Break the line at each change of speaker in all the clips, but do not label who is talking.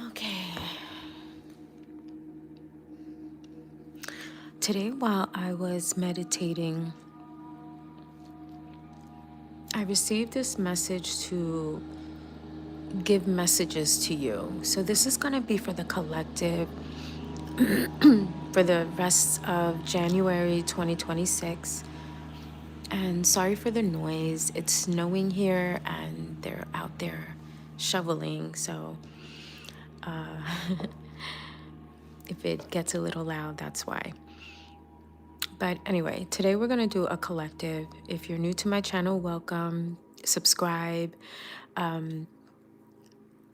Okay. Today, while I was meditating, I received this message to give messages to you. So, this is going to be for the collective for the rest of January 2026. And sorry for the noise. It's snowing here and they're out there shoveling. So, if it gets a little loud, that's why. But anyway, today we're going to do a collective. If you're new to my channel, welcome, subscribe.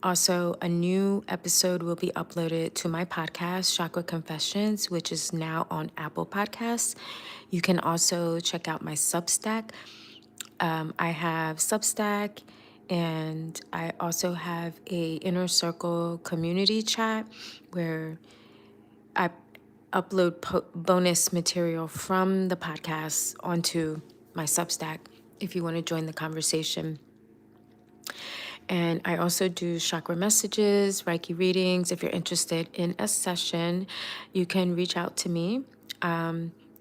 Also, a new episode will be uploaded to my podcast, Chakra Confessions, which is now on Apple Podcasts. You can also check out my Substack. I have Substack, and I also have a inner circle community chat where I upload bonus material from the podcast onto my Substack if you want to join the conversation. And I also do chakra messages, Reiki readings. If you're interested in a session, you can reach out to me.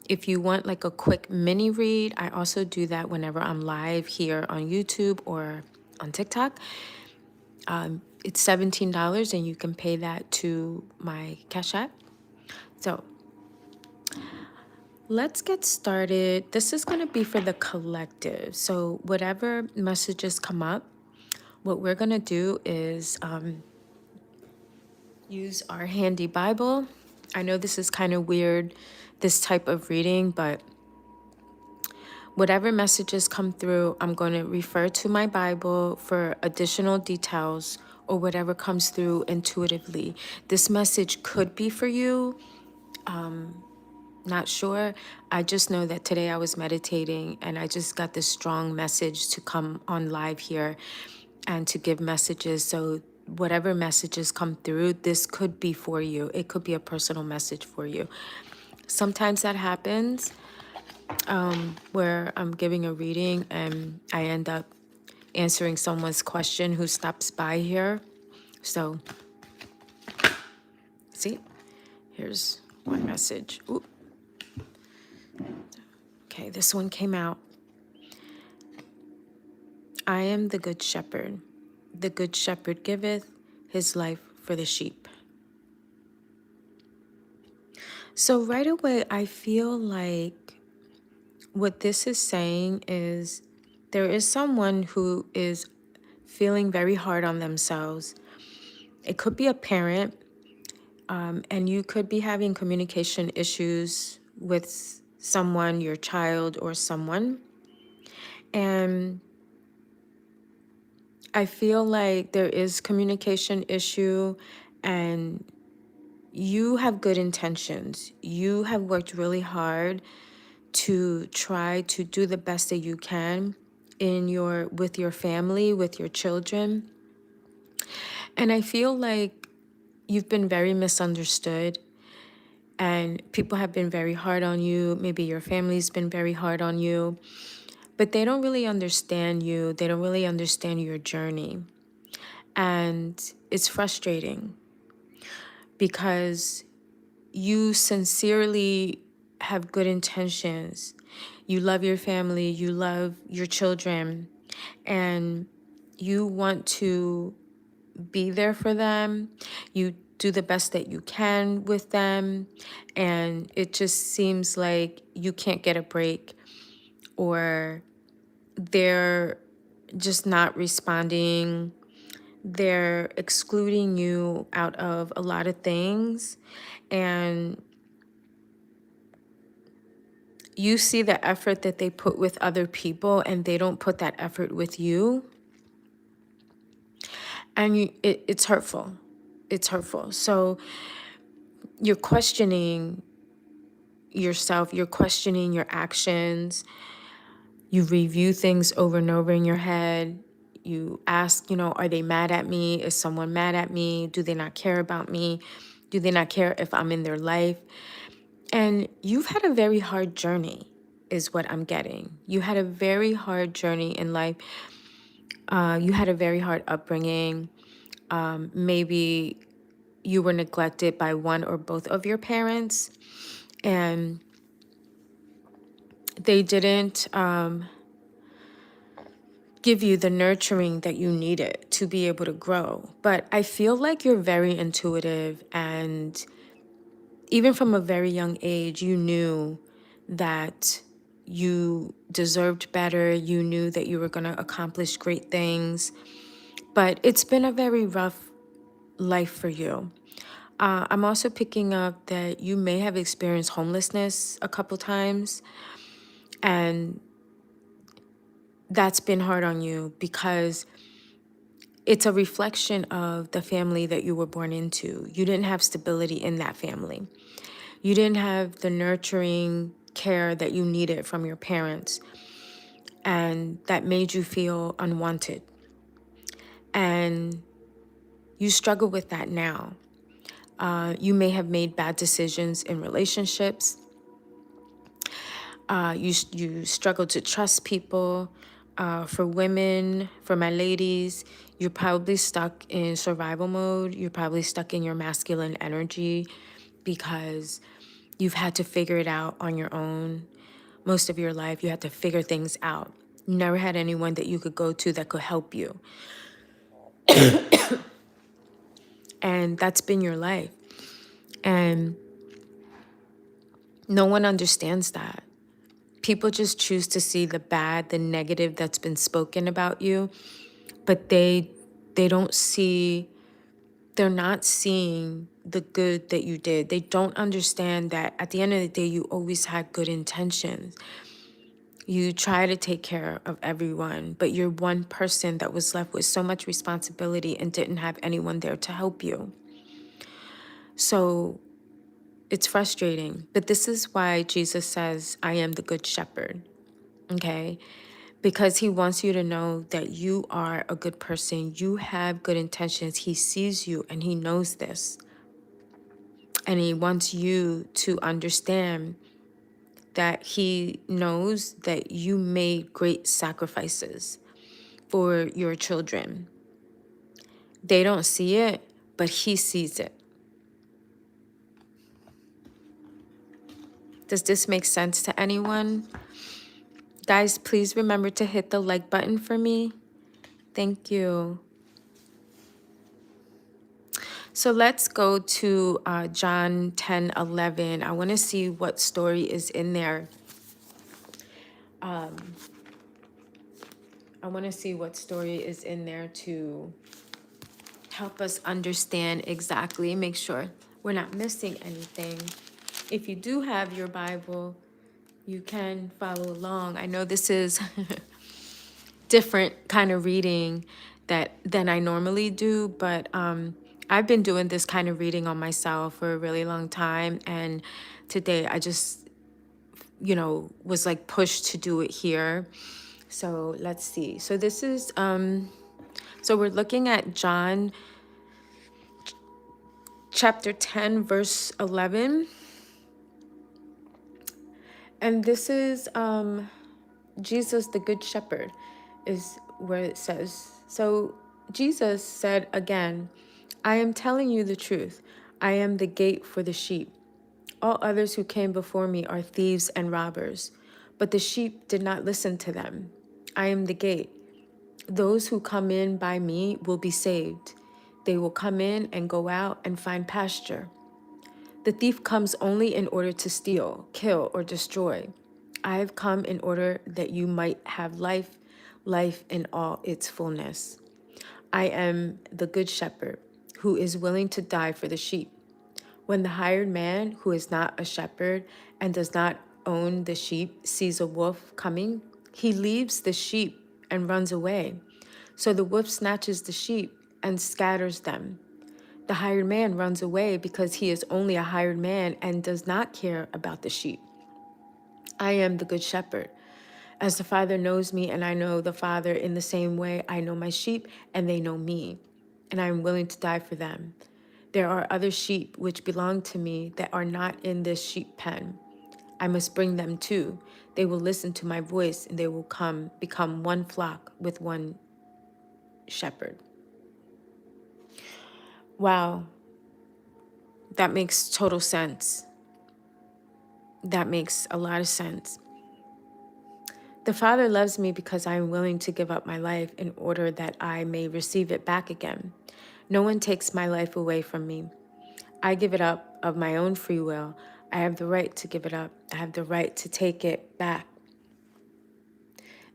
If you want like a quick mini read, I also do that whenever I'm live here on YouTube or on TikTok. It's $17 and you can pay that to my Cash App. So let's get started. This is going to be for the collective. So whatever messages come up, what we're going to do is use our handy Bible. I know this is kind of weird, this type of reading, but whatever messages come through, I'm going to refer to my Bible for additional details or whatever comes through intuitively. This message could be for you. Not sure. I just know that today I was meditating and I just got this strong message to come on live here and to give messages. So whatever messages come through, this could be for you. It could be a personal message for you. Sometimes that happens where I'm giving a reading and I end up answering someone's question who stops by here. So, see, here's one message. Ooh. Okay, this one came out. I am the good shepherd. The good shepherd giveth his life for the sheep. So right away, I feel like what this is saying is there is someone who is feeling very hard on themselves. It could be a parent, and you could be having communication issues with someone, your child or someone. And I feel like there is communication issue and you have good intentions. You have worked really hard to try to do the best that you can with your family, with your children. And I feel like you've been very misunderstood and people have been very hard on you. Maybe your family's been very hard on you, but they don't really understand you. They don't really understand your journey. And it's frustrating because you sincerely have good intentions. You love your family, you love your children, and you want to be there for them. You do the best that you can with them, and it just seems like you can't get a break or they're just not responding. They're excluding you out of a lot of things, and you see the effort that they put with other people and they don't put that effort with you. And it's hurtful. It's hurtful. So you're questioning yourself, you're questioning your actions. You review things over and over in your head. You ask, are they mad at me? Is someone mad at me? Do they not care about me? Do they not care if I'm in their life? And you've had a very hard journey, is what I'm getting. You had a very hard journey in life. You had a very hard upbringing. Maybe you were neglected by one or both of your parents, and they didn't give you the nurturing that you needed to be able to grow. But I feel like you're very intuitive, and even from a very young age, you knew that you deserved better. You knew that you were going to accomplish great things. But it's been a very rough life for you. I'm also picking up that you may have experienced homelessness a couple times, and that's been hard on you because it's a reflection of the family that you were born into. You didn't have stability in that family. You didn't have the nurturing care that you needed from your parents, and that made you feel unwanted. And you struggle with that now. You may have made bad decisions in relationships. You struggle to trust people. For women, for my ladies, you're probably stuck in survival mode. You're probably stuck in your masculine energy because you've had to figure it out on your own. Most of your life, you had to figure things out. You never had anyone that you could go to that could help you. And that's been your life. And no one understands that. People just choose to see the bad, the negative that's been spoken about you, but they don't see, they're not seeing the good that you did. They don't understand that at the end of the day, you always had good intentions. You try to take care of everyone, but you're one person that was left with so much responsibility and didn't have anyone there to help you. So it's frustrating, but this is why Jesus says, I am the good shepherd, okay? Because he wants you to know that you are a good person. You have good intentions. He sees you and he knows this. And he wants you to understand that he knows that you made great sacrifices for your children. They don't see it, but he sees it. Does this make sense to anyone? Guys, please remember to hit the like button for me. Thank you. So let's go to John 10:11. I want to see what story is in there. I want to see what story is in there to help us understand exactly, make sure we're not missing anything. If you do have your Bible, you can follow along. I know this is different kind of reading than I normally do, but I've been doing this kind of reading on myself for a really long time, and today I just, was like pushed to do it here. So let's see. So this is so we're looking at John chapter 10 verse 11, and this is Jesus the good shepherd is where it says. So Jesus said again, I am telling you the truth. I am the gate for the sheep. All others who came before me are thieves and robbers, but the sheep did not listen to them. I am the gate. Those who come in by me will be saved. They will come in and go out and find pasture. The thief comes only in order to steal, kill, or destroy. I have come in order that you might have life, life in all its fullness. I am the good shepherd who is willing to die for the sheep. When the hired man, who is not a shepherd and does not own the sheep, sees a wolf coming, he leaves the sheep and runs away. So the wolf snatches the sheep and scatters them. The hired man runs away because he is only a hired man and does not care about the sheep. I am the good shepherd. As the Father knows me and I know the Father, in the same way I know my sheep and they know me, and I am willing to die for them. There are other sheep which belong to me that are not in this sheep pen. I must bring them too. They will listen to my voice and they will become one flock with one shepherd. Wow. That makes total sense. That makes a lot of sense. The Father loves me because I am willing to give up my life in order that I may receive it back again. No one takes my life away from me. I give it up of my own free will. I have the right to give it up. I have the right to take it back.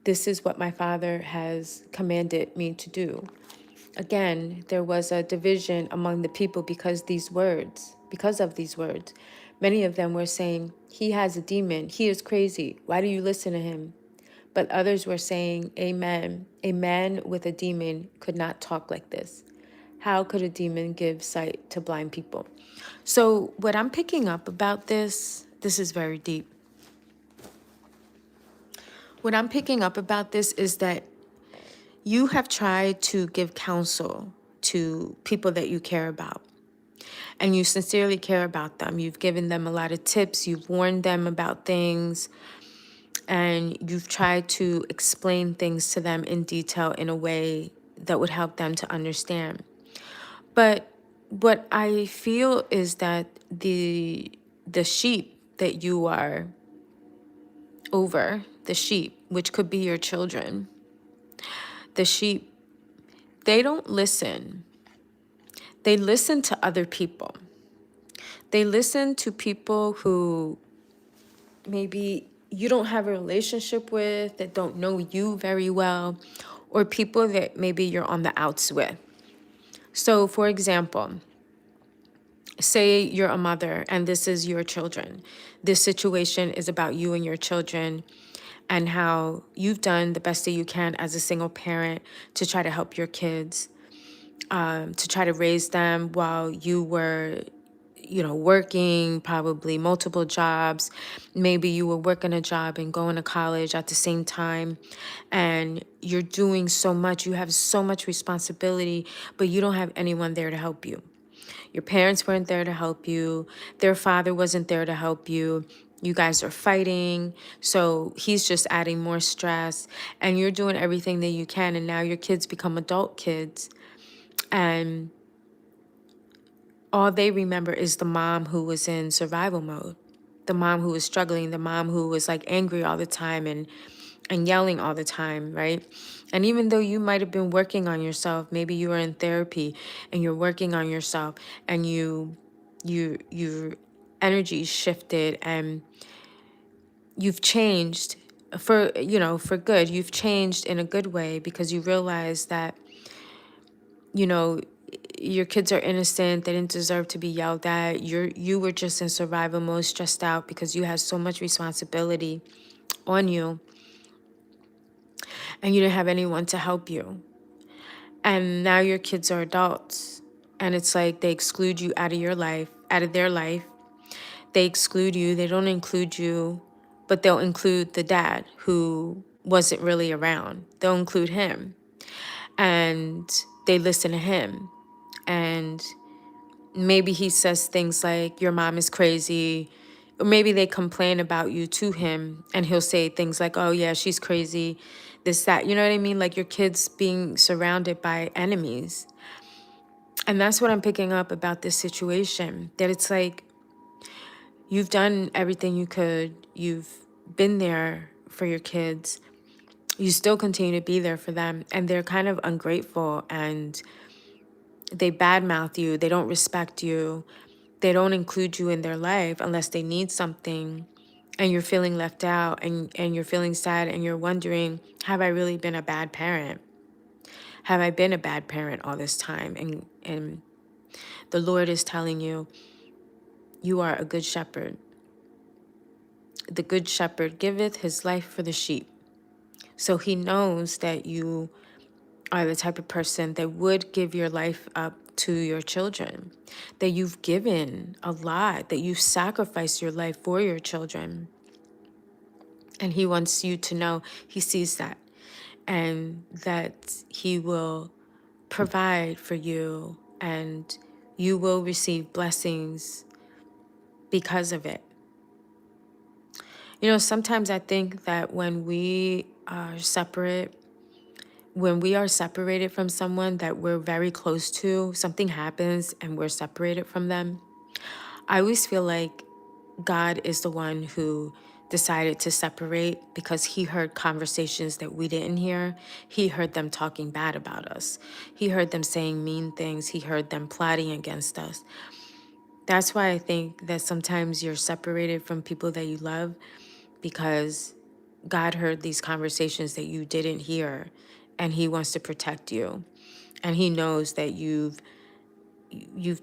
This is what my Father has commanded me to do. Again, there was a division among the people because of these words. Many of them were saying, "He has a demon. He is crazy. Why do you listen to him?" But others were saying, "Amen. A man with a demon could not talk like this. How could a demon give sight to blind people?" So what I'm picking up about this is very deep. What I'm picking up about this is that you have tried to give counsel to people that you care about, and you sincerely care about them. You've given them a lot of tips, you've warned them about things, and you've tried to explain things to them in detail in a way that would help them to understand. But what I feel is that the sheep that you are over, the sheep, which could be your children, the sheep, they don't listen. They listen to other people. They listen to people who maybe you don't have a relationship with, that don't know you very well, or people that maybe you're on the outs with. So, for example, say you're a mother and this is your children. This situation is about you and your children and how you've done the best that you can as a single parent to try to help your kids, to try to raise them while you were working probably multiple jobs. Maybe you were working a job and going to college at the same time, and you're doing so much. You have so much responsibility, but you don't have anyone there to help you. Your parents weren't there to help you. Their father wasn't there to help you. You guys are fighting. So he's just adding more stress, and you're doing everything that you can. And now your kids become adult kids, and all they remember is the mom who was in survival mode, the mom who was struggling, the mom who was like angry all the time and yelling all the time, right? And even though you might have been working on yourself, maybe you were in therapy and you're working on yourself, and your energy shifted and you've changed for good. You've changed in a good way because you realize that you know, your kids are innocent. They didn't deserve to be yelled at. You were just in survival mode, stressed out because you had so much responsibility on you and you didn't have anyone to help you. And now your kids are adults, and it's like they exclude you out of your life, out of their life. They exclude you. They don't include you, but they'll include the dad who wasn't really around. They'll include him, and they listen to him. And maybe he says things like, "Your mom is crazy." Or maybe they complain about you to him and he'll say things like, "Oh yeah, she's crazy, this, that." You know what I mean? Like your kids being surrounded by enemies. And that's what I'm picking up about this situation. That it's like, you've done everything you could. You've been there for your kids. You still continue to be there for them. And they're kind of ungrateful and they badmouth you. They don't respect you. They don't include you in their life unless they need something, and you're feeling left out and you're feeling sad and you're wondering, have I really been a bad parent? Have I been a bad parent all this time? And the Lord is telling you, you are a good shepherd. The good shepherd giveth his life for the sheep. So he knows that you are the type of person that would give your life up to your children, that you've given a lot, that you've sacrificed your life for your children. And he wants you to know he sees that and that he will provide for you and you will receive blessings because of it. Sometimes I think that when we are separated from someone that we're very close to, something happens and we're separated from them. I always feel like God is the one who decided to separate because he heard conversations that we didn't hear. He heard them talking bad about us. He heard them saying mean things. He heard them plotting against us. That's why I think that sometimes you're separated from people that you love, because God heard these conversations that you didn't hear, and he wants to protect you. And he knows that you've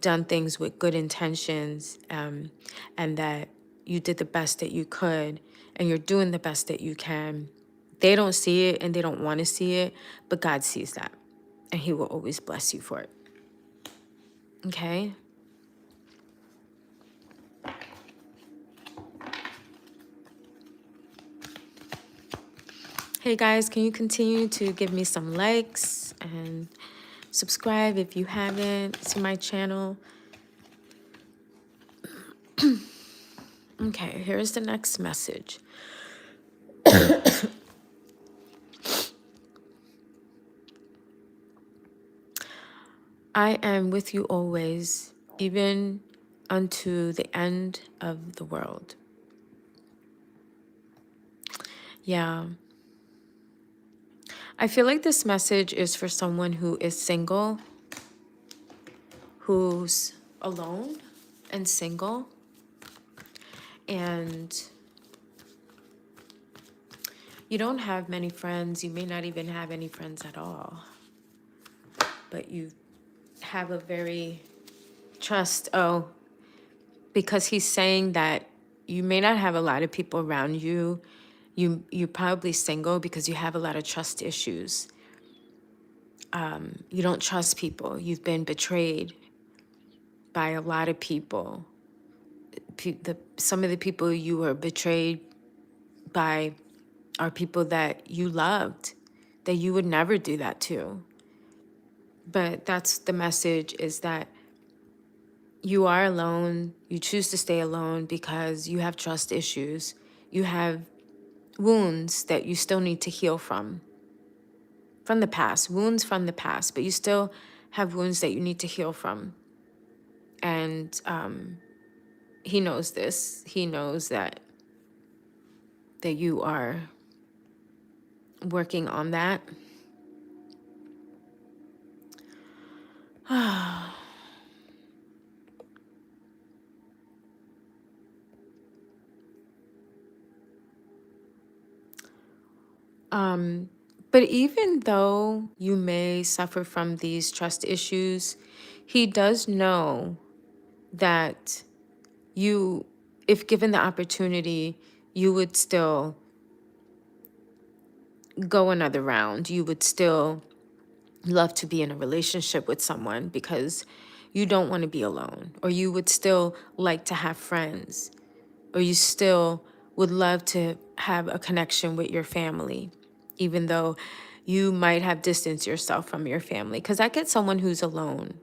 done things with good intentions, and that you did the best that you could, and you're doing the best that you can. They don't see it and they don't want to see it, but God sees that, and he will always bless you for it. Okay? Hey guys, can you continue to give me some likes and subscribe if you haven't to my channel? Okay, here's the next message. I am with you always, even unto the end of the world. Yeah. I feel like this message is for someone who is single, who's alone and single, and you don't have many friends. You may not even have any friends at all, but you have a very because he's saying that you may not have a lot of people around you. You're probably single because you have a lot of trust issues. You don't trust people. You've been betrayed by a lot of people. Some of the people you were betrayed by are people that you loved, that you would never do that to. But that's the message, is that you are alone. You choose to stay alone because you have trust issues. You have wounds that you still need to heal from the past, wounds from the past, but you still have wounds that you need to heal from. And he knows this. He knows that you are working on that. But even though you may suffer from these trust issues, he does know that you, if given the opportunity, you would still go another round. You would still love to be in a relationship with someone because you don't want to be alone, or you would still like to have friends, or you still would love to have a connection with your family, even though you might have distanced yourself from your family. Because I get someone who's alone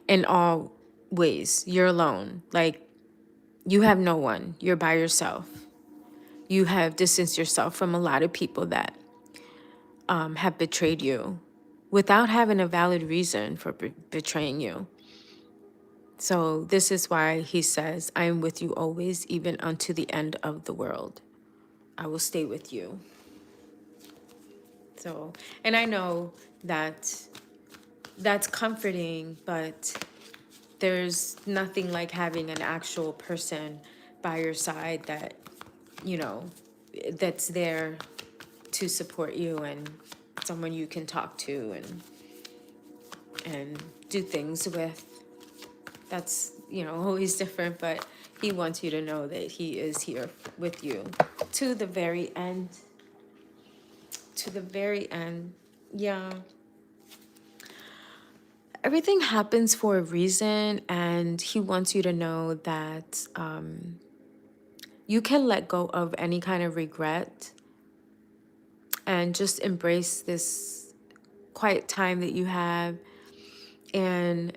in all ways. You're alone. Like, you have no one. You're by yourself. You have distanced yourself from a lot of people that have betrayed you without having a valid reason for betraying you. So this is why he says, I am with you always, even unto the end of the world. I will stay with you. So, and I know that that's comforting, but there's nothing like having an actual person by your side that, you know, that's there to support you, and someone you can talk to and do things with. That's, always different, but he wants you to know that he is here with you to the very end. To the very end. Yeah. Everything happens for a reason, and he wants you to know that you can let go of any kind of regret and just embrace this quiet time that you have. And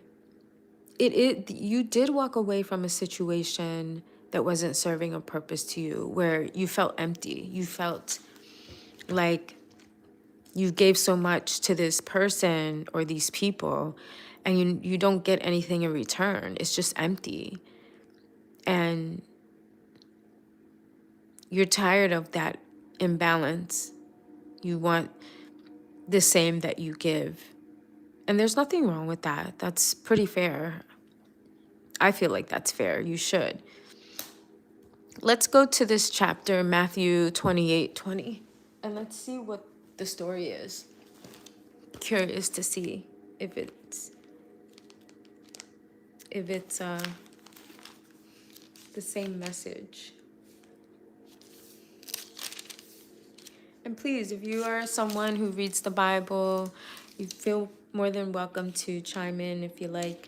you did walk away from a situation that wasn't serving a purpose to you, where you felt empty. You felt like you gave so much to this person or these people, and you don't get anything in return. It's just empty. And you're tired of that imbalance. You want the same that you give. And there's nothing wrong with that. That's pretty fair. I feel like that's fair. You should. Let's go to this chapter, Matthew 28:20, and let's see what the story is. Curious to see if it's the same message. And please, if you are someone who reads the Bible, you feel more than welcome to chime in if you like.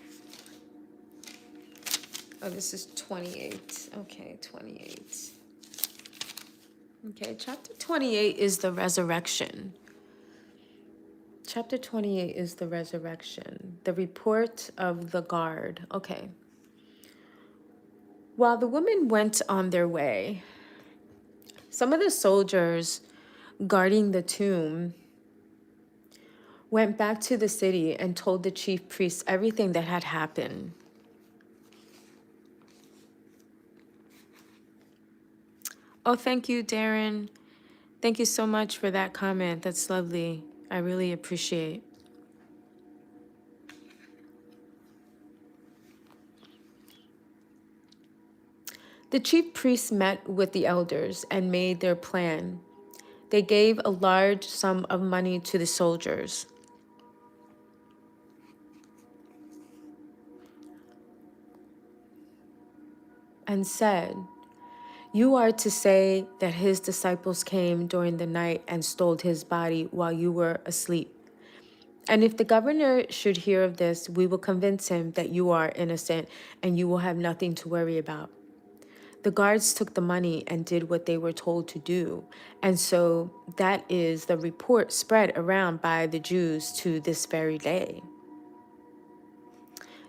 Oh, this is 28. Okay, 28. Okay, chapter 28 is the resurrection. Chapter 28 is the resurrection, the report of the guard. Okay. While the women went on their way, some of the soldiers guarding the tomb went back to the city and told the chief priests everything that had happened. Oh, thank you, Darren. Thank you so much for that comment. That's lovely. I really appreciate. The chief priests met with the elders and made their plan. They gave a large sum of money to the soldiers and said, "You are to say that his disciples came during the night and stole his body while you were asleep. And if the governor should hear of this, we will convince him that you are innocent and you will have nothing to worry about." The guards took the money and did what they were told to do. And so that is the report spread around by the Jews to this very day.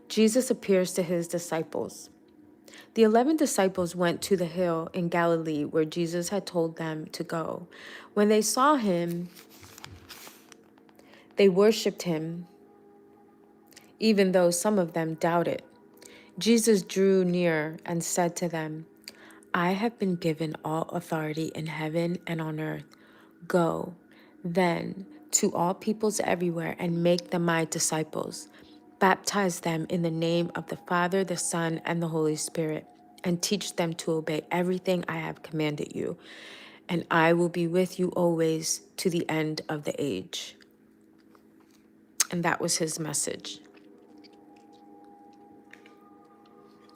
Jesus appears to his disciples. The 11 disciples went to the hill in Galilee where Jesus had told them to go. When they saw him, they worshiped him, even though some of them doubted. Jesus drew near and said to them, "I have been given all authority in heaven and on earth. Go, then, to all peoples everywhere and make them my disciples. Baptize them in the name of the Father, the Son, and the Holy Spirit, and teach them to obey everything I have commanded you. And I will be with you always to the end of the age." And that was his message.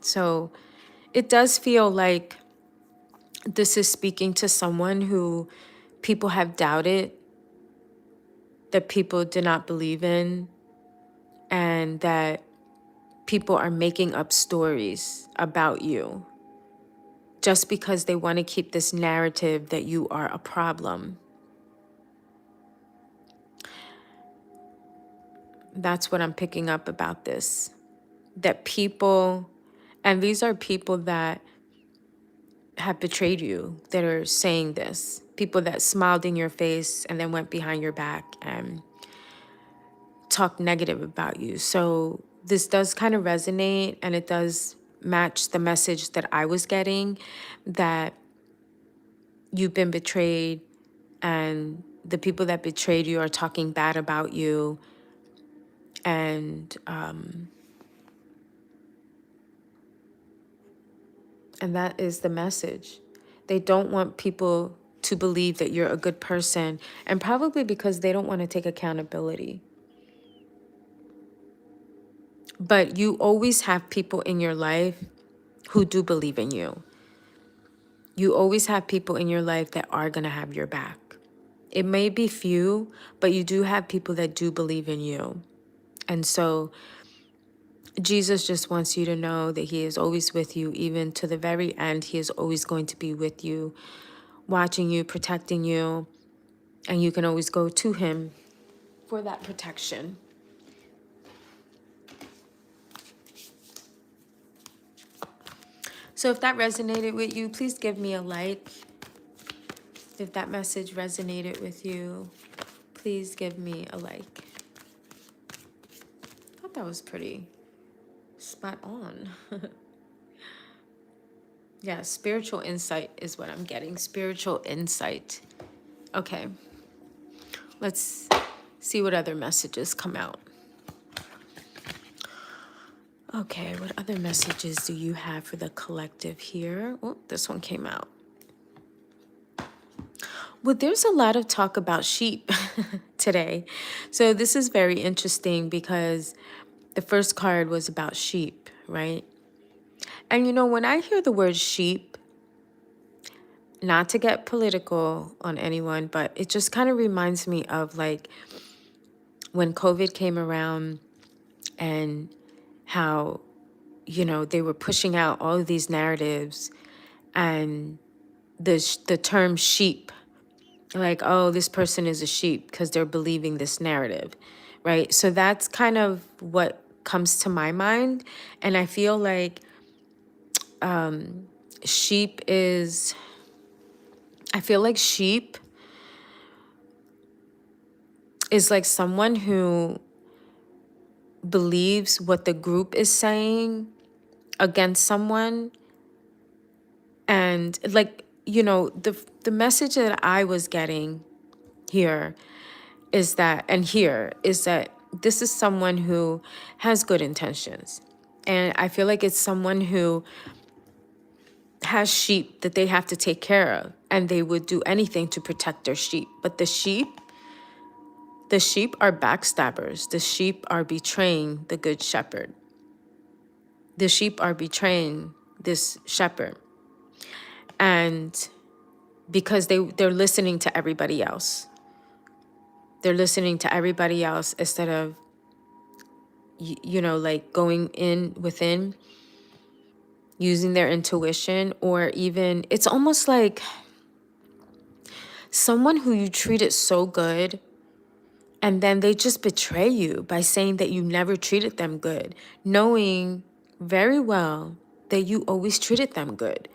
So it does feel like this is speaking to someone who people have doubted, that people did not believe in, and that people are making up stories about you just because they want to keep this narrative that you are a problem. That's what I'm picking up about this. That people, and these are people that have betrayed you, that are saying this. People that smiled in your face and then went behind your back and talked negative about you. So this does kind of resonate, and it does match the message that I was getting, that you've been betrayed and the people that betrayed you are talking bad about you. And that is the message. They don't want people to believe that you're a good person, and probably because they don't want to take accountability. But you always have people in your life who do believe in you. You always have people in your life that are going to have your back. It may be few, but you do have people that do believe in you. And so Jesus just wants you to know that he is always with you, even to the very end. He is always going to be with you, watching you, protecting you, and you can always go to him for that protection. So if that resonated with you, please give me a like. If that message resonated with you, please give me a like. I thought that was pretty spot on. Yeah, spiritual insight is what I'm getting. Spiritual insight. Okay, let's see what other messages come out. Okay, what other messages do you have for the collective here? Oh, this one came out. Well, there's a lot of talk about sheep today. So this is very interesting because the first card was about sheep, right? And you know, when I hear the word sheep, not to get political on anyone, but it just kind of reminds me of like when COVID came around and how, you know, they were pushing out all of these narratives and the term sheep, like, oh, this person is a sheep because they're believing this narrative, right? So that's kind of what comes to my mind. And I feel like sheep is, I feel like sheep is like someone who believes what the group is saying against someone. And like, you know, the message that I was getting here is that, and here is that this is someone who has good intentions. And I feel like it's someone who has sheep that they have to take care of, and they would do anything to protect their sheep. But the sheep are backstabbers. The sheep are betraying the good shepherd. The sheep are betraying this shepherd. And because they're listening to everybody else. They're listening to everybody else instead of, you know, like going in within, using their intuition, or even, it's almost like someone who you treated so good and then they just betray you by saying that you never treated them good, knowing very well that you always treated them good.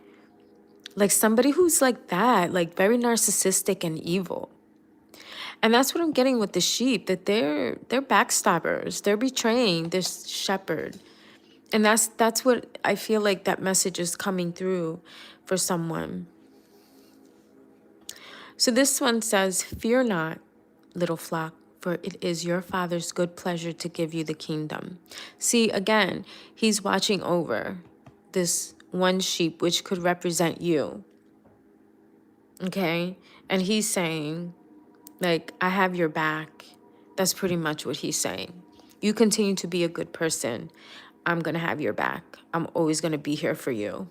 Like somebody who's like that, like very narcissistic and evil. And that's what I'm getting with the sheep, that they're backstabbers. They're betraying this shepherd. And that's what I feel like that message is coming through for someone. So this one says, "Fear not, little flock, for it is your Father's good pleasure to give you the kingdom." See, again, he's watching over this one sheep, which could represent you. Okay? And he's saying, like, I have your back. That's pretty much what he's saying. You continue to be a good person. I'm going to have your back. I'm always going to be here for you.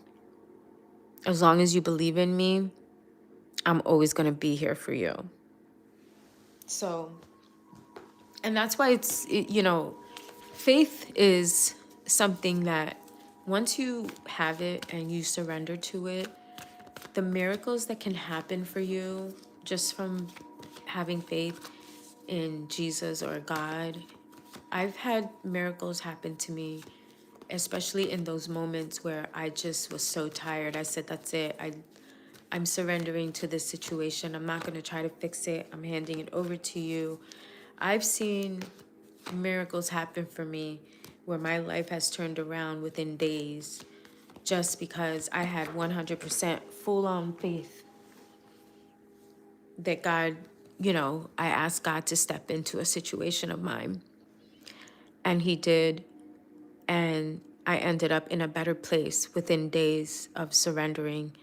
As long as you believe in me, I'm always going to be here for you. So, and that's why you know, faith is something that once you have it and you surrender to it, the miracles that can happen for you just from having faith in Jesus or God. I've had miracles happen to me, especially in those moments where I just was so tired. I said, that's it. I'm surrendering to this situation. I'm not going to try to fix it. I'm handing it over to you. I've seen miracles happen for me where my life has turned around within days just because I had 100% full-on faith that God, you know, I asked God to step into a situation of mine. And he did. And I ended up in a better place within days of surrendering.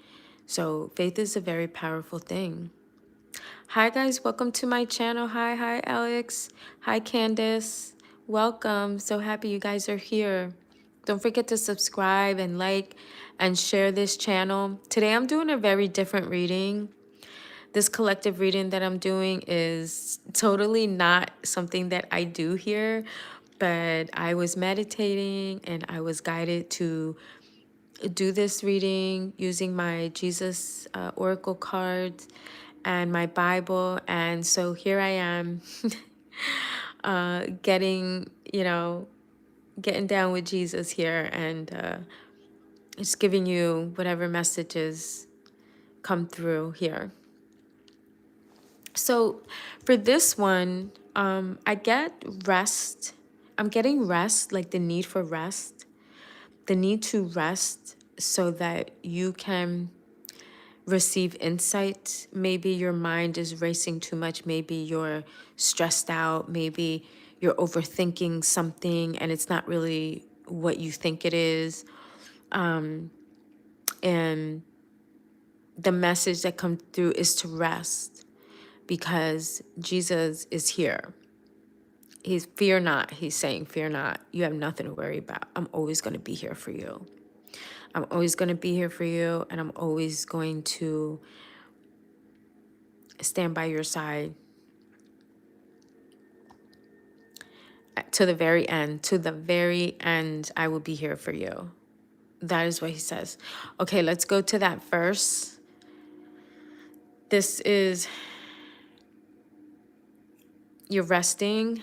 So faith is a very powerful thing. Hi guys, welcome to my channel. Hi Alex. Hi Candace. Welcome. So happy you guys are here. Don't forget to subscribe and like and share this channel. Today I'm doing a very different reading. This collective reading that I'm doing is totally not something that I do here, but I was meditating and I was guided to do this reading using my Jesus Oracle cards and my Bible. And so here I am getting, you know, getting down with Jesus here and just giving you whatever messages come through here. So for this one, I get rest. I'm getting rest, like the need for rest, the need to rest so that you can receive insight. Maybe your mind is racing too much. Maybe you're stressed out. Maybe you're overthinking something and it's not really what you think it is. And the message that comes through is to rest, because Jesus is here. He's fear not. He's saying, fear not. You have nothing to worry about. I'm always going to be here for you. I'm always going to be here for you, and I'm always going to stand by your side to the very end. To the very end, I will be here for you. That is what he says. Okay, let's go to that verse. This is, you're resting,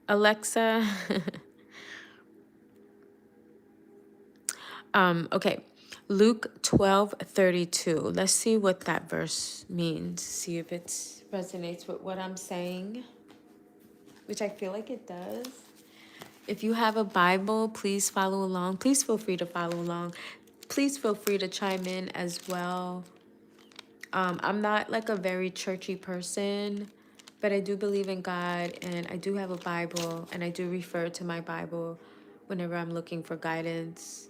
Alexa. Okay, Luke 12:32. Let's see what that verse means. See if it resonates with what I'm saying, which I feel like it does. If you have a Bible, please follow along. Please feel free to follow along. Please feel free to chime in as well. I'm not like a very churchy person, but I do believe in God, and I do have a Bible, and I do refer to my Bible whenever I'm looking for guidance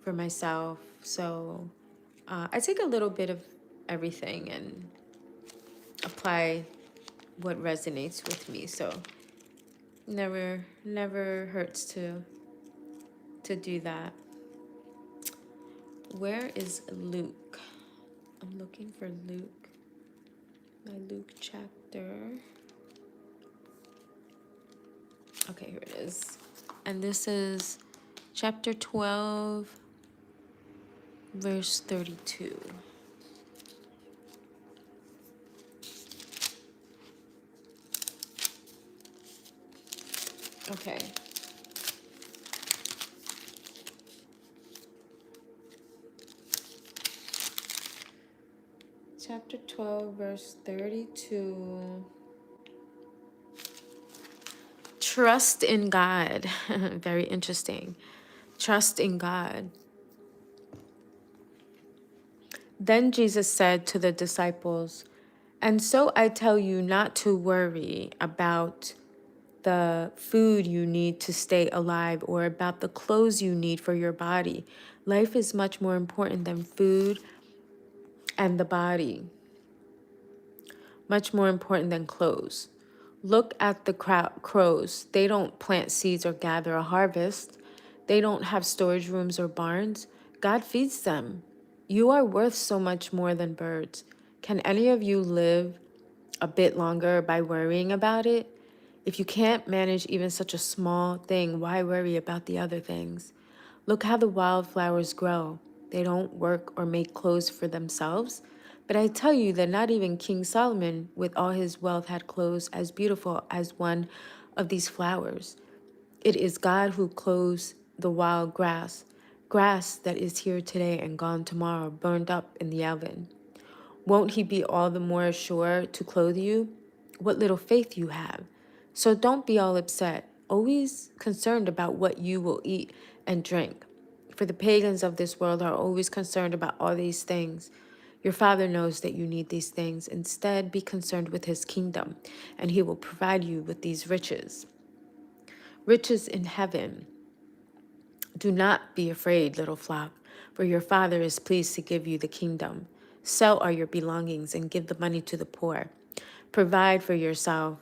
for myself. So I take a little bit of everything and apply what resonates with me. So never hurts to do that. Where is Luke? I'm looking for Luke. My Luke chapter. Okay, here it is. And this is chapter 12, verse 32. Okay. Chapter 12, verse 32. Trust in God. Very interesting. Trust in God. Then Jesus said to the disciples, "And so I tell you not to worry about the food you need to stay alive or about the clothes you need for your body. Life is much more important than food and the body, much more important than clothes. Look at the crows. They don't plant seeds or gather a harvest. They don't have storage rooms or barns. God feeds them. You are worth so much more than birds. Can any of you live a bit longer by worrying about it? If you can't manage even such a small thing, why worry about the other things? Look how the wildflowers grow. They don't work or make clothes for themselves. But I tell you that not even King Solomon, with all his wealth, had clothes as beautiful as one of these flowers. It is God who clothes the wild grass, grass that is here today and gone tomorrow, burned up in the oven. Won't he be all the more sure to clothe you? What little faith you have. So don't be all upset, always concerned about what you will eat and drink. For the pagans of this world are always concerned about all these things. Your Father knows that you need these things. Instead, be concerned with his kingdom, and he will provide you with these riches. Riches in heaven. Do not be afraid, little flock, for your Father is pleased to give you the kingdom. Sell all your belongings and give the money to the poor. Provide for yourself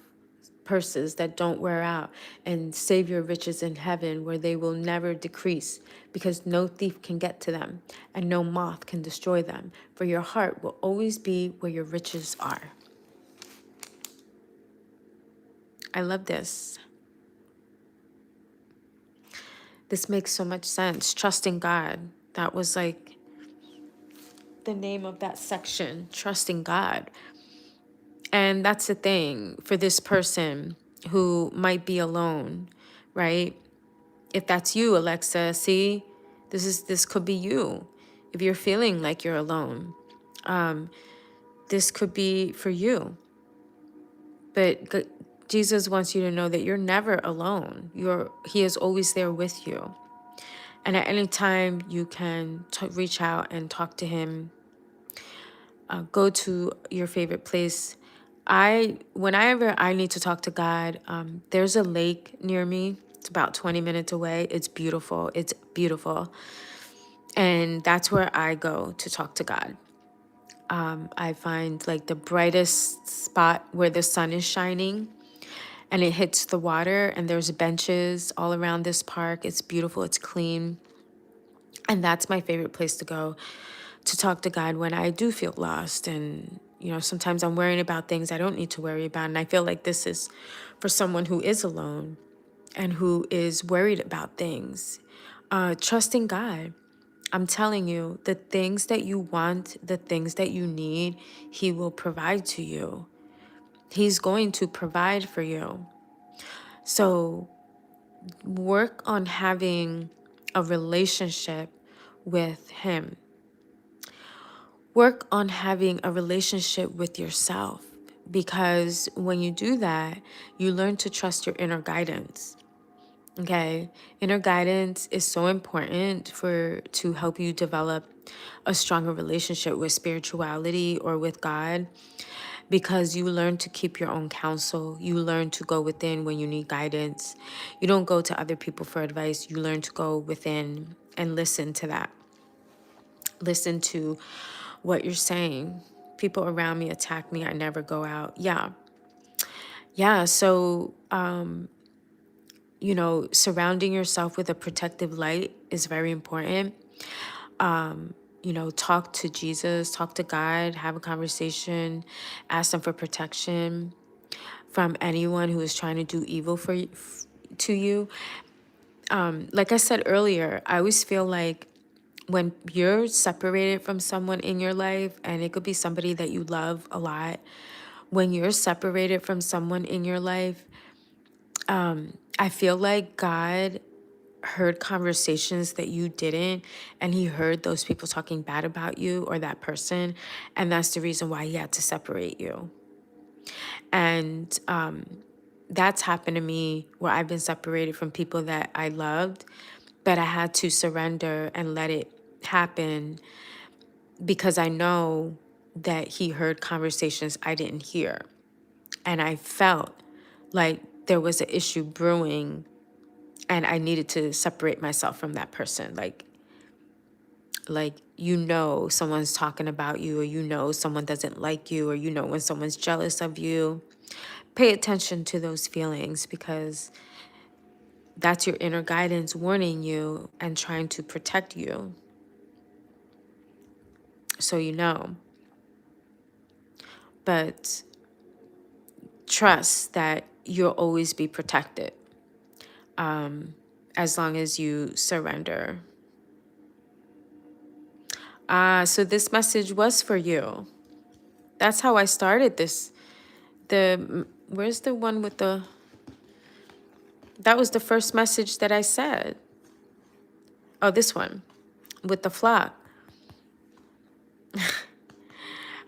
purses that don't wear out, and save your riches in heaven where they will never decrease, because no thief can get to them and no moth can destroy them, for your heart will always be where your riches are." I love this. This makes so much sense. Trusting God. That was like the name of that section, trusting God. And that's the thing for this person who might be alone, right? If that's you, Alexa, see, this could be you. If you're feeling like you're alone, this could be for you. But Jesus wants you to know that you're never alone. He is always there with you. And at any time, you can reach out and talk to him. Go to your favorite place. Whenever I need to talk to God, there's a lake near me. It's about 20 minutes away. It's beautiful. It's beautiful. And that's where I go to talk to God. I find like the brightest spot where the sun is shining and it hits the water, and there's benches all around this park. It's beautiful. It's clean. And that's my favorite place to go to talk to God when I do feel lost. And, sometimes I'm worrying about things I don't need to worry about. And I feel like this is for someone who is alone and who is worried about things. Trusting God. I'm telling you, the things that you want, the things that you need, He will provide to you. He's going to provide for you. So work on having a relationship with Him. Work on having a relationship with yourself, because when you do that, you learn to trust your inner guidance. Okay? Inner guidance is so important to help you develop a stronger relationship with spirituality or with God, because you learn to keep your own counsel. You learn to go within when you need guidance. You don't go to other people for advice. You learn to go within and listen to that. Listen to what you're saying. People around me attack me. I never go out. Yeah. Yeah. So, surrounding yourself with a protective light is very important. Talk to Jesus, talk to God, have a conversation, ask them for protection from anyone who is trying to do evil to you. Like I said earlier, I always feel like when you're separated from someone in your life, and it could be somebody that you love a lot, when you're separated from someone in your life, I feel like God heard conversations that you didn't, and He heard those people talking bad about you or that person, and that's the reason why He had to separate you. And that's happened to me, where I've been separated from people that I loved, but I had to surrender and let it happen, because I know that He heard conversations I didn't hear. And I felt like there was an issue brewing, and I needed to separate myself from that person. Like someone's talking about you, or someone doesn't like you, or when someone's jealous of you. Pay attention to those feelings, because that's your inner guidance warning you and trying to protect you. So but trust that you'll always be protected, as long as you surrender. So this message was for you. That's how I started this. Where's the one with that was the first message that I said. Oh, this one with the flock.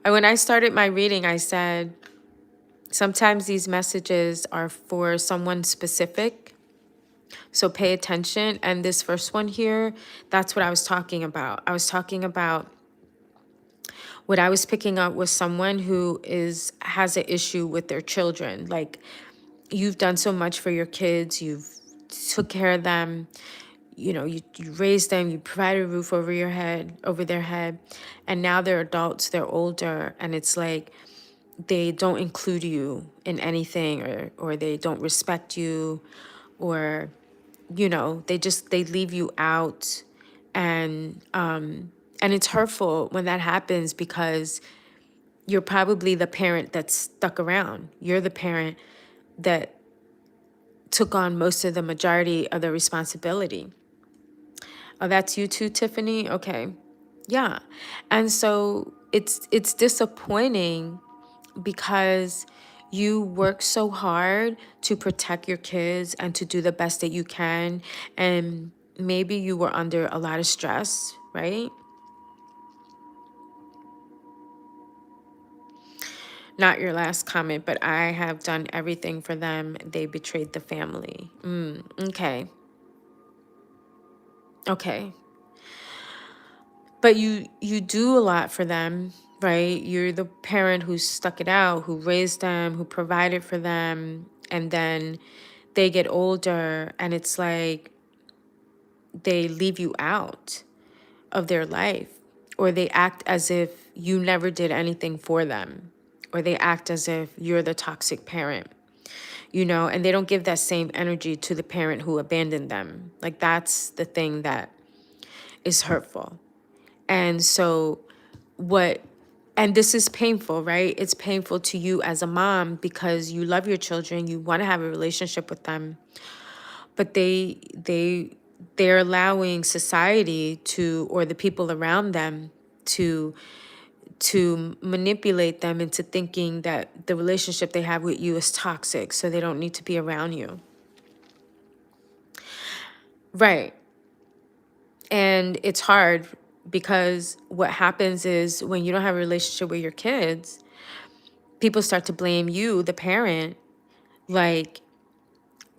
And when I started my reading, I said, sometimes these messages are for someone specific, so pay attention. And this first one here, that's what I was talking about. I was talking about what I was picking up was someone who has an issue with their children. Like, you've done so much for your kids, you've took care of them, you raised them, you provided a roof over their head, and now they're adults, they're older, and it's like they don't include you in anything, or they don't respect you, or they leave you out. And it's hurtful when that happens, because you're probably the parent that's stuck around. You're the parent that took on most of the majority of the responsibility. Oh, that's you too, Tiffany? Okay. Yeah. And so it's disappointing, because you work so hard to protect your kids and to do the best that you can. And maybe you were under a lot of stress, right? Not your last comment, but I have done everything for them. They betrayed the family. Okay. Okay. But you do a lot for them, right? You're the parent who stuck it out, who raised them, who provided for them, and then they get older and it's like they leave you out of their life, or they act as if you never did anything for them, or they act as if you're the toxic parent, and they don't give that same energy to the parent who abandoned them. Like, that's the thing that is hurtful. And so what and this is painful, right? It's painful to you as a mom because you love your children, you want to have a relationship with them, but they're allowing society to, or the people around them, to manipulate them into thinking that the relationship they have with you is toxic, so they don't need to be around you. Right. And it's hard because what happens is when you don't have a relationship with your kids, people start to blame you, the parent, like,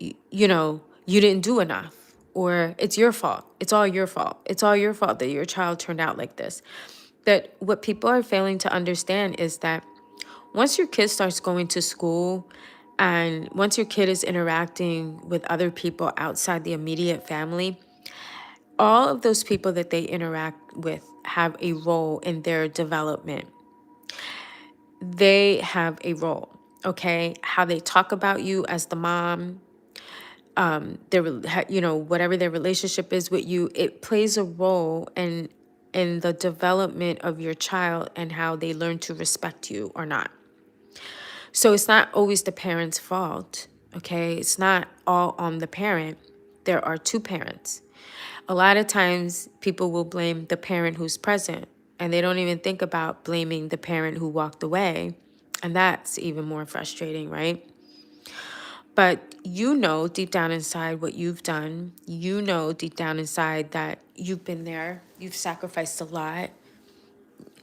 you didn't do enough, or it's your fault. It's all your fault. It's all your fault that your child turned out like this. That what people are failing to understand is that once your kid starts going to school and once your kid is interacting with other people outside the immediate family, all of those people that they interact with have a role in their development. They have a role, okay? How they talk about you as the mom, whatever their relationship is with you, it plays a role in the development of your child and how they learn to respect you or not. So it's not always the parent's fault, okay? It's not all on the parent. There are two parents. A lot of times people will blame the parent who's present, and they don't even think about blaming the parent who walked away. And that's even more frustrating, right? But deep down inside what you've done. Deep down inside that you've been there. You've sacrificed a lot.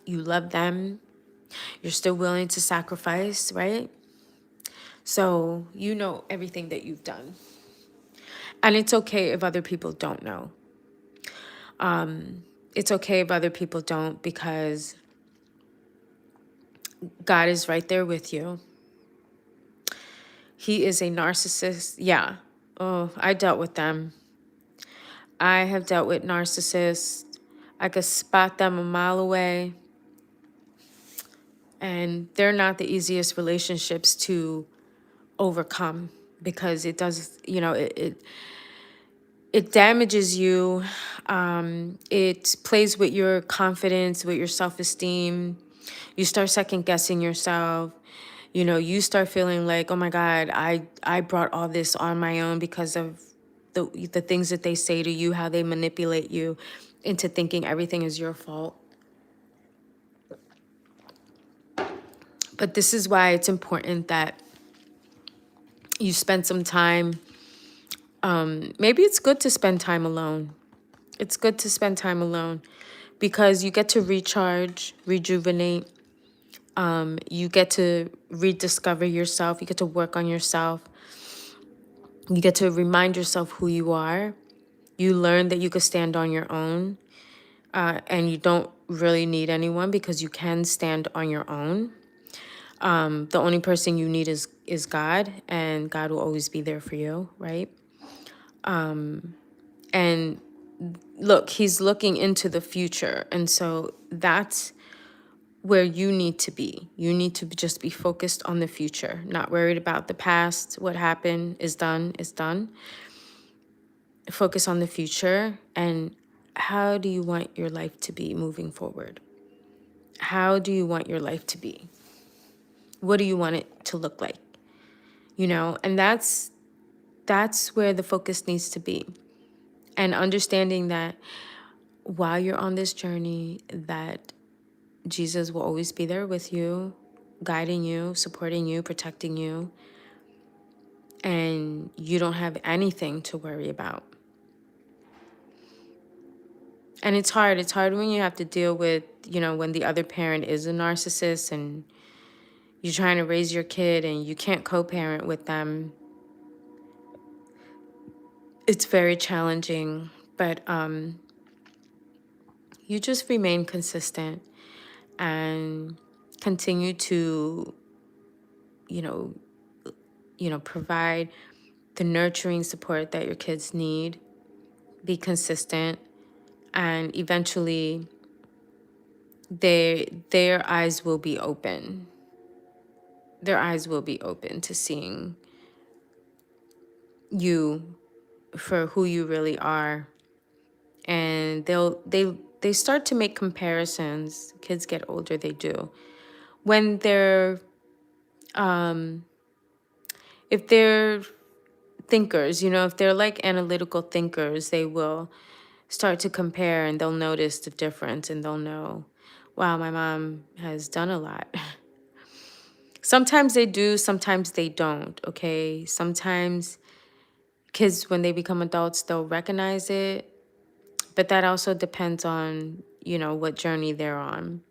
You love them. You're still willing to sacrifice, right? So everything that you've done. And it's okay if other people don't know. It's okay if other people don't, because God is right there with you. He is a narcissist. Yeah. Oh, I dealt with them. I have dealt with narcissists. I could spot them a mile away. And they're not the easiest relationships to overcome, because it does, it damages you. It plays with your confidence, with your self-esteem. You start second guessing yourself. You start feeling like, oh my God, I brought all this on my own because of the things that they say to you, how they manipulate you into thinking everything is your fault. But this is why it's important that you spend some time. Maybe it's good to spend time alone. It's good to spend time alone because you get to recharge, rejuvenate. You get to rediscover yourself. You get to work on yourself. You get to remind yourself who you are. You learn that you could stand on your own, and you don't really need anyone because you can stand on your own. The only person you need is God, and God will always be there for you, right? And look, he's looking into the future. And so that's where you need to be. You need to just be focused on the future, not worried about the past. What happened is done, is done. Focus on the future. And how do you want your life to be moving forward? How do you want your life to be? What do you want it to look like? And that's where the focus needs to be. And understanding that while you're on this journey, that Jesus will always be there with you, guiding you, supporting you, protecting you. And you don't have anything to worry about. And it's hard. It's hard when you have to deal with, when the other parent is a narcissist and you're trying to raise your kid and you can't co-parent with them. It's very challenging. But you just remain consistent and continue to, you know, provide the nurturing support that your kids need. Be consistent, and eventually their eyes will be open. Their eyes will be open to seeing you for who you really are. And they start to make comparisons. Kids get older, they do. When they're if they're thinkers, if they're like analytical thinkers, they will start to compare, and they'll notice the difference, and they'll know, wow, my mom has done a lot. Sometimes they do, sometimes they don't, okay? Sometimes kids, when they become adults, they'll recognize it, but that also depends on, what journey they're on.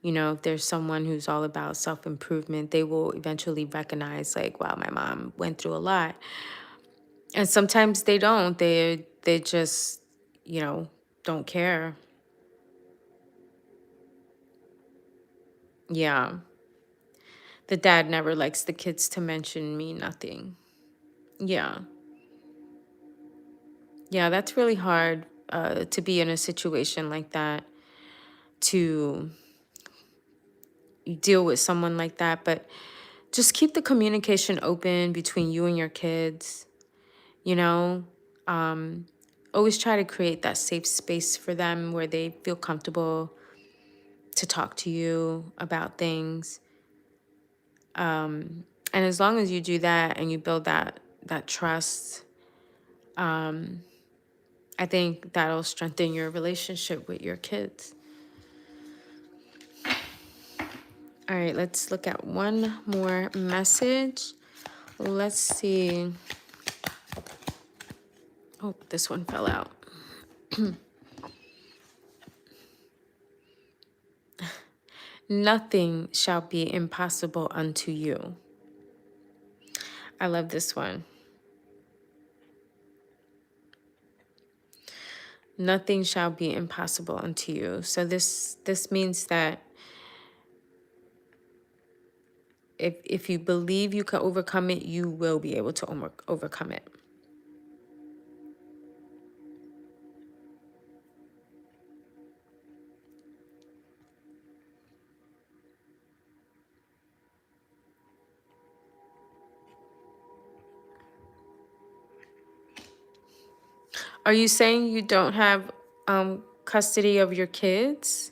If there's someone who's all about self-improvement, they will eventually recognize, like, wow, my mom went through a lot. And sometimes they don't. They just, don't care. Yeah. The dad never likes the kids to mention me nothing. Yeah. Yeah, that's really hard to be in a situation like that, to deal with someone like that. But just keep the communication open between you and your kids, you know? Always try to create that safe space for them where they feel comfortable to talk to you about things. And as long as you do that and you build that trust, I think that'll strengthen your relationship with your kids. All right, let's look at one more message. Let's see. Oh, this one fell out. Nothing shall be impossible unto you. I love this one. Nothing shall be impossible unto you. So this means that if you believe you can overcome it, you will be able to overcome it. Are you saying you don't have custody of your kids?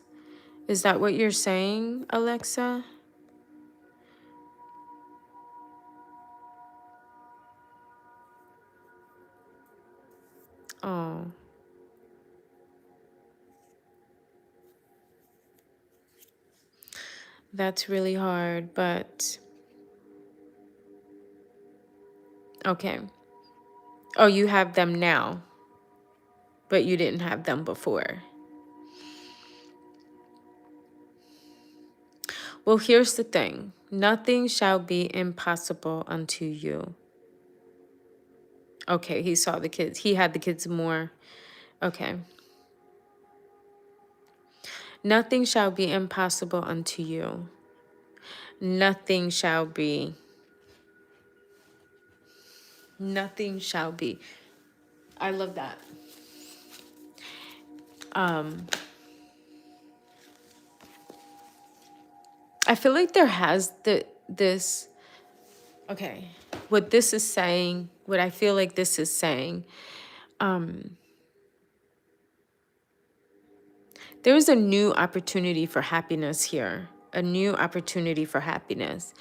Is that what you're saying, Alexa? Oh, that's really hard, but okay. Oh, you have them now, but you didn't have them before. Well, here's the thing. Nothing shall be impossible unto you. Okay, he saw the kids. He had the kids more. Okay. Nothing shall be impossible unto you. Nothing shall be. Nothing shall be. I love that. I feel like there has this. Okay, what this is saying, what I feel like this is saying, there's a new opportunity for happiness here, a new opportunity for happiness.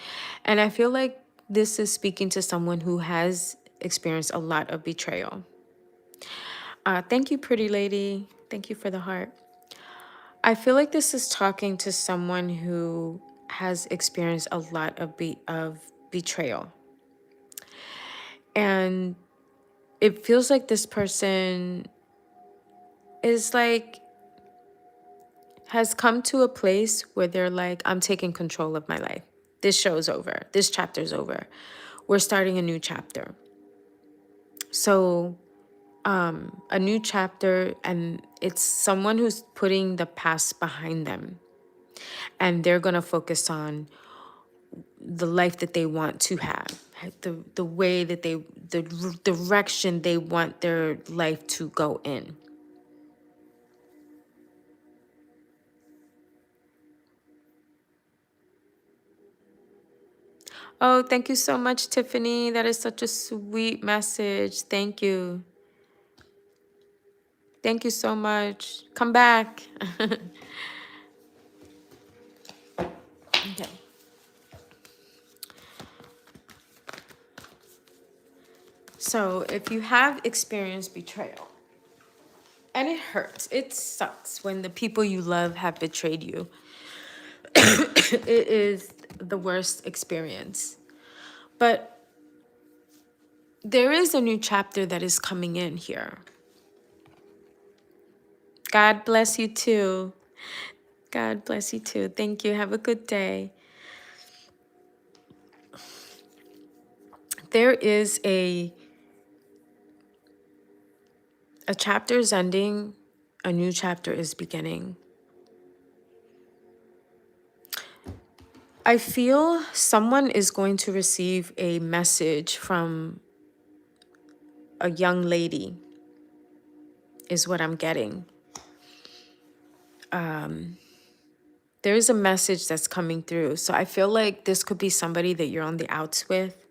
And I feel like this is speaking to someone who has experienced a lot of betrayal. Thank you, pretty lady. Thank you for the heart. I feel like this is talking to someone who has experienced a lot of betrayal. And it feels like this person is like, has come to a place where they're like, I'm taking control of my life. This show's over. This chapter's over. We're starting a new chapter. So a new chapter, and it's someone who's putting the past behind them, and they're going to focus on the life that they want to have, the way that the direction they want their life to go in. Oh, thank you so much, Tiffany. That is such a sweet message. Thank you. Thank you so much. Come back. Okay. So if you have experienced betrayal, and it hurts, it sucks when the people you love have betrayed you. It is the worst experience. But there is a new chapter that is coming in here. God bless you too. God bless you too. Thank you. Have a good day. There is a chapter is ending, a new chapter is beginning. I feel someone is going to receive a message from a young lady, is what I'm getting. There is a message that's coming through. So I feel like this could be somebody that you're on the outs with,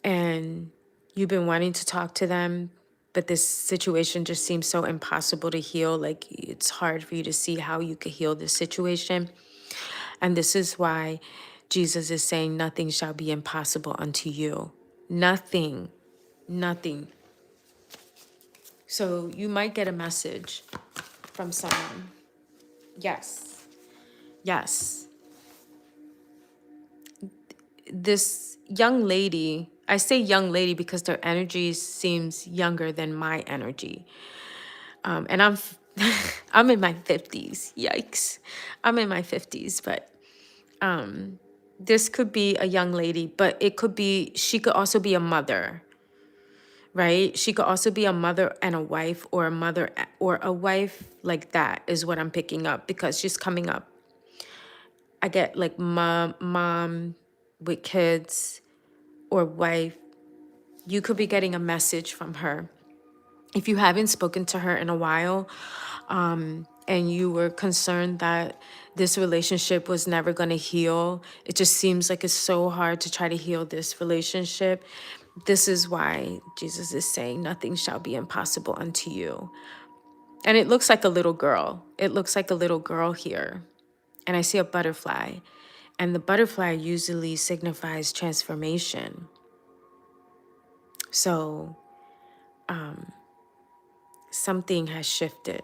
and you've been wanting to talk to them, but this situation just seems so impossible to heal. Like, it's hard for you to see how you could heal this situation. And this is why Jesus is saying nothing shall be impossible unto you. Nothing, nothing. So you might get a message from someone. Yes, yes. This young lady, I say young lady because their energy seems younger than my energy. And I'm I'm in my 50s. Yikes. I'm in my 50s, but this could be a young lady, but she could also be a mother, right? She could also be a mother and a wife, or a mother or a wife, like that is what I'm picking up, because she's coming up. I get like mom with kids, or wife. You could be getting a message from her. If you haven't spoken to her in a while, and you were concerned that this relationship was never going to heal, it just seems like it's so hard to try to heal this relationship. This is why Jesus is saying nothing shall be impossible unto you. And it looks like a little girl. It looks like a little girl here. And I see a butterfly. And the butterfly usually signifies transformation. So something has shifted.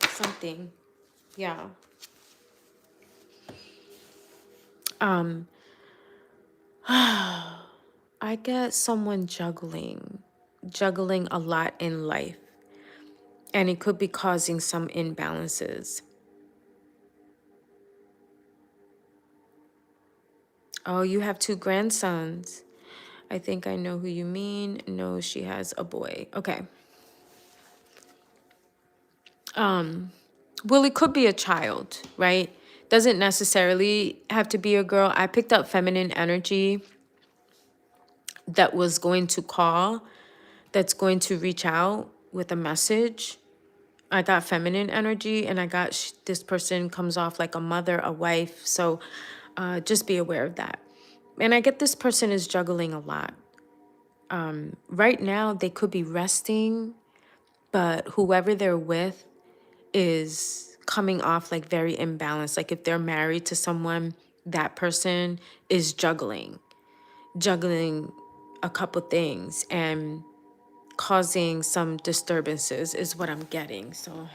Something. Yeah. I get someone juggling a lot in life, and it could be causing some imbalances. Oh, you have 2 grandsons. I think I know who you mean. No, she has a boy. Okay. Well, it could be a child, right? Doesn't necessarily have to be a girl. I picked up feminine energy that was going to call, that's going to reach out with a message. I got feminine energy, and I got this person comes off like a mother, a wife. So just be aware of that. And I get this person is juggling a lot. Right now, they could be resting, but whoever they're with is coming off like very imbalanced. Like if they're married to someone, that person is juggling a couple things and causing some disturbances is what I'm getting. So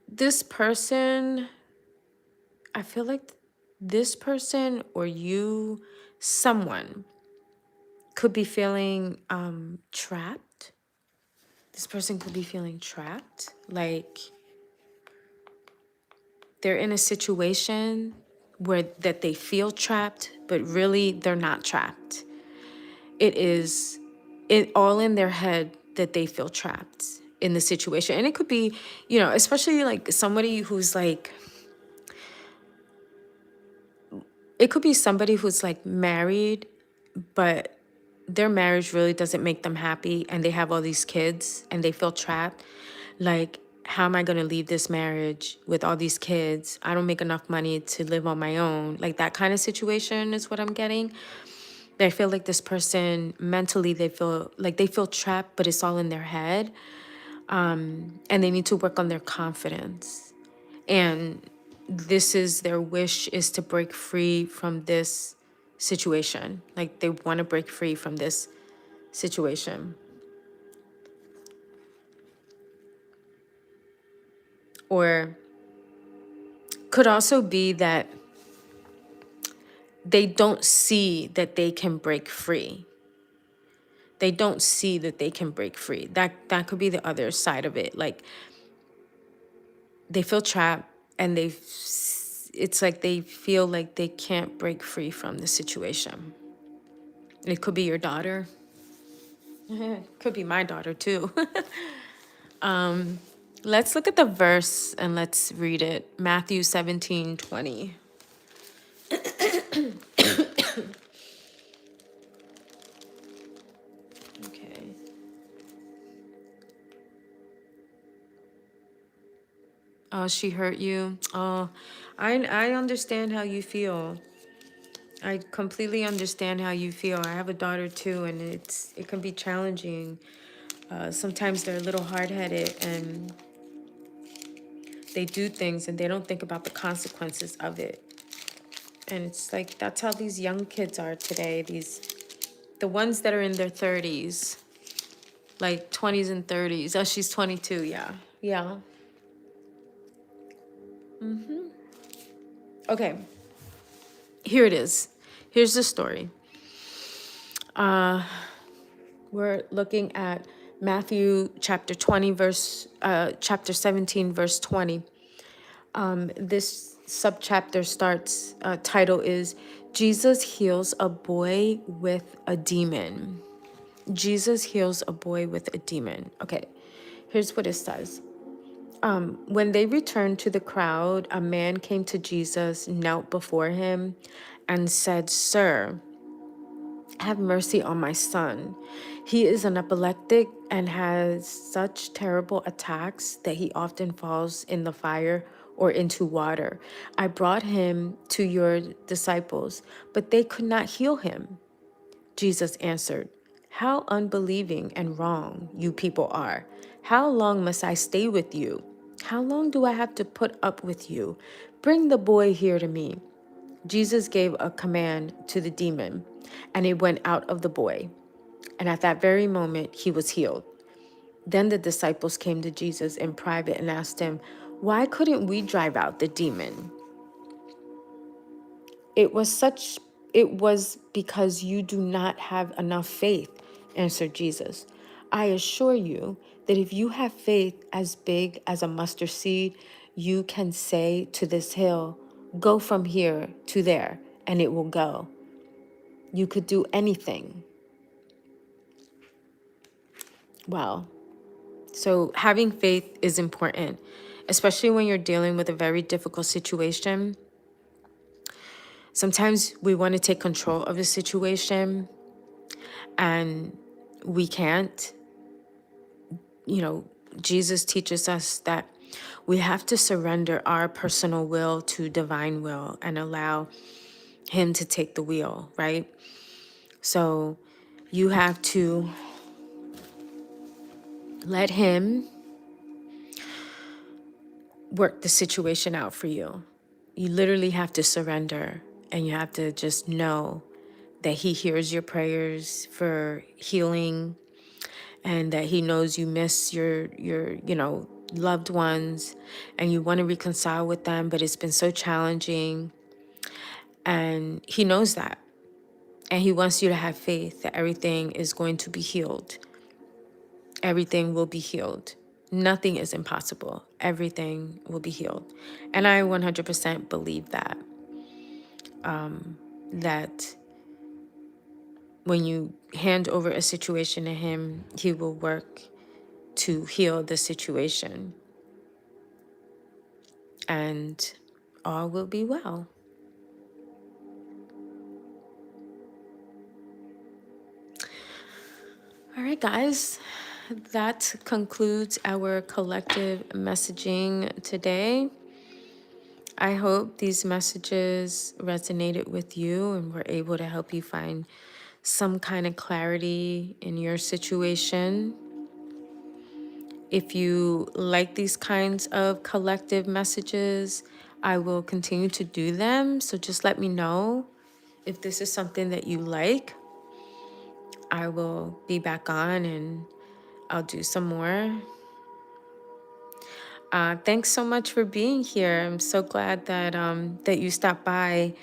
This person, I feel like this person or you, someone could be feeling trapped. This person could be feeling trapped, like they're in a situation where that they feel trapped, but really they're not trapped. It is all in their head that they feel trapped in the situation. And it could be, especially like somebody who's like, it could be somebody who's like married, but their marriage really doesn't make them happy and they have all these kids and they feel trapped. Like, how am I going to leave this marriage with all these kids? I don't make enough money to live on my own. Like, that kind of situation is what I'm getting. I feel like this person mentally, they feel trapped, but it's all in their head. And they need to work on their confidence. And this is their wish, is to break free from this situation. Like, they want to break free from this situation. Or could also be that they don't see that they can break free. They don't see that they can break free. That could be the other side of it. Like, they feel trapped and it's like they feel like they can't break free from the situation. It could be your daughter. Could be my daughter too. Let's look at the verse and let's read it. Matthew 17:20. Okay. Oh, she hurt you. Oh, I understand how you feel. I completely understand how you feel. I have a daughter too, and it can be challenging. Sometimes they're a little hard-headed and they do things and they don't think about the consequences of it. And it's like, that's how these young kids are today. The ones that are in their 30s, like 20s and 30s. Oh, she's 22. Yeah. Yeah. Okay. Here it is. Here's the story. We're looking at Matthew chapter 17, verse 20. This subchapter starts, title is Jesus Heals a Boy with a Demon. Jesus heals a boy with a demon. Okay, here's what it says. When they returned to the crowd, a man came to Jesus, knelt before him, and said, "Sir, have mercy on my son. He is an epileptic and has such terrible attacks that he often falls in the fire or into water. I brought him to your disciples, but they could not heal him." Jesus answered, "How unbelieving and wrong you people are. How long must I stay with you? How long do I have to put up with you? Bring the boy here to me." Jesus gave a command to the demon, and it went out of the boy. And at that very moment, he was healed. Then the disciples came to Jesus in private and asked him, "Why couldn't we drive out the demon?" It was because you do not have enough faith," answered Jesus. "I assure you that if you have faith as big as a mustard seed, you can say to this hill, 'Go from here to there,' and it will go." You could do anything. Wow. So having faith is important, especially when you're dealing with a very difficult situation. Sometimes we want to take control of the situation and we can't. Jesus teaches us that we have to surrender our personal will to divine will and allow him to take the wheel, right? So you have to let him work the situation out for you. You literally have to surrender, and you have to just know that he hears your prayers for healing and that he knows you miss your loved ones and you want to reconcile with them, but it's been so challenging. And he knows that. And he wants you to have faith that everything is going to be healed. Everything will be healed. Nothing is impossible. Everything will be healed. And I 100% believe that. That when you hand over a situation to him, he will work to heal the situation. And all will be well. All right, guys. That concludes our collective messaging today. I hope these messages resonated with you and were able to help you find some kind of clarity in your situation. If you like these kinds of collective messages, I will continue to do them. So just let me know if this is something that you like. I will be back on and I'll do some more. Thanks so much for being here. I'm so glad that that you stopped by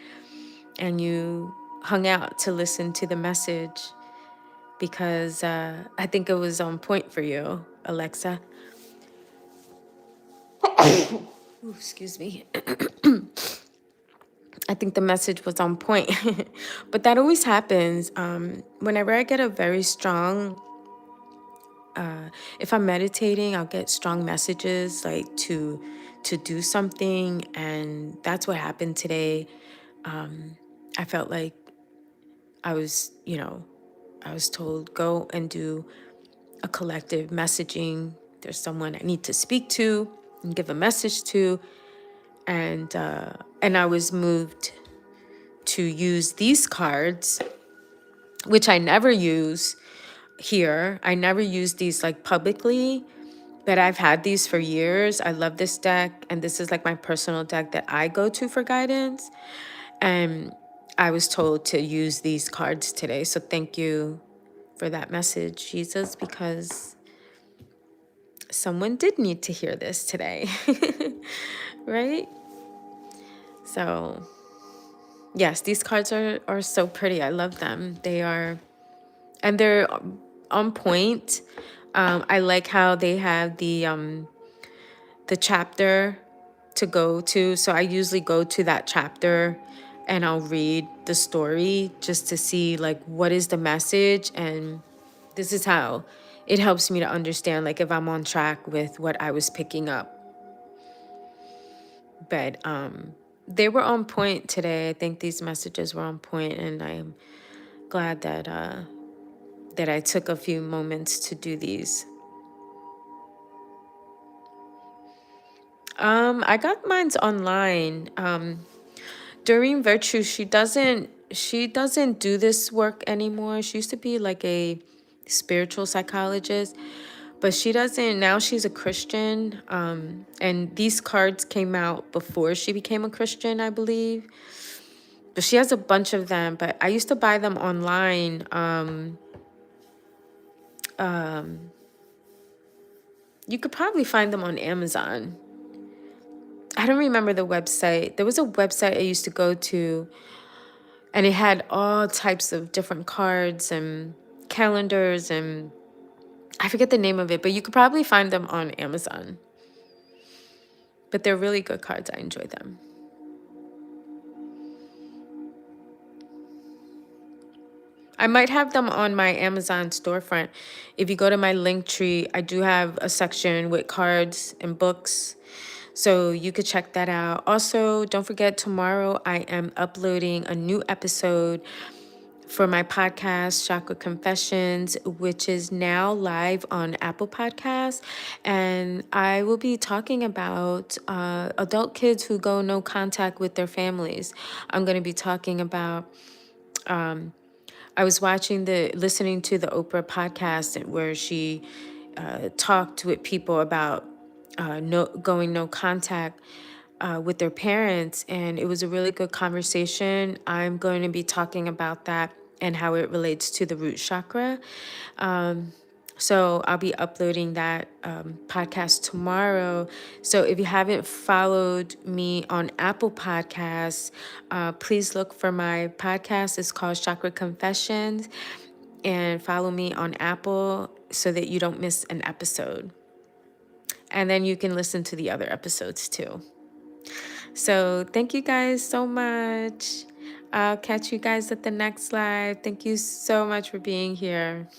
and you hung out to listen to the message, because I think it was on point for you, Alexa. Ooh, excuse me. I think the message was on point. But that always happens. Whenever I get a very strong, if I'm meditating, I'll get strong messages like to do something. And that's what happened today. I felt like I was, I was told, go and do a collective messaging. There's someone I need to speak to and give a message to. And I was moved to use these cards, which I never use here. I never use these like publicly, but I've had these for years. I love this deck, and this is like my personal deck that I go to for guidance. And I was told to use these cards today. So thank you for that message, Jesus, because someone did need to hear this today. Right? So yes, these cards are so pretty. I love them. They are, and they're on point. I like how they have the chapter to go to. So I usually go to that chapter and I'll read the story just to see like what is the message, and this is how it helps me to understand like if I'm on track with what I was picking up. But they were on point today. I think these messages were on point, and I'm glad that that I took a few moments to do these. I got mine's online. Doreen Virtue, she doesn't do this work anymore. She used to be like a spiritual psychologist, but she doesn't now. She's a Christian. And these cards came out before she became a Christian, I believe. But she has a bunch of them. But I used to buy them online. You could probably find them on Amazon. I don't remember the website. There was a website I used to go to, and it had all types of different cards and calendars, and I forget the name of it, but you could probably find them on Amazon. But they're really good cards. I enjoy them. I might have them on my Amazon storefront. If you go to my link tree, I do have a section with cards and books. So you could check that out. Also, don't forget, tomorrow I am uploading a new episode for my podcast, Chakra Confessions, which is now live on Apple Podcasts. And I will be talking about adult kids who go no contact with their families. I'm going to be talking about, I was listening to the Oprah podcast where she talked with people about going no contact with their parents, and it was a really good conversation. I'm going to be talking about that and how it relates to the root chakra. So I'll be uploading that podcast tomorrow. So if you haven't followed me on Apple Podcasts, please look for my podcast. It's called Chakra Confessions, and follow me on Apple so that you don't miss an episode. And then you can listen to the other episodes too. So thank you guys so much. I'll catch you guys at the next live. Thank you so much for being here.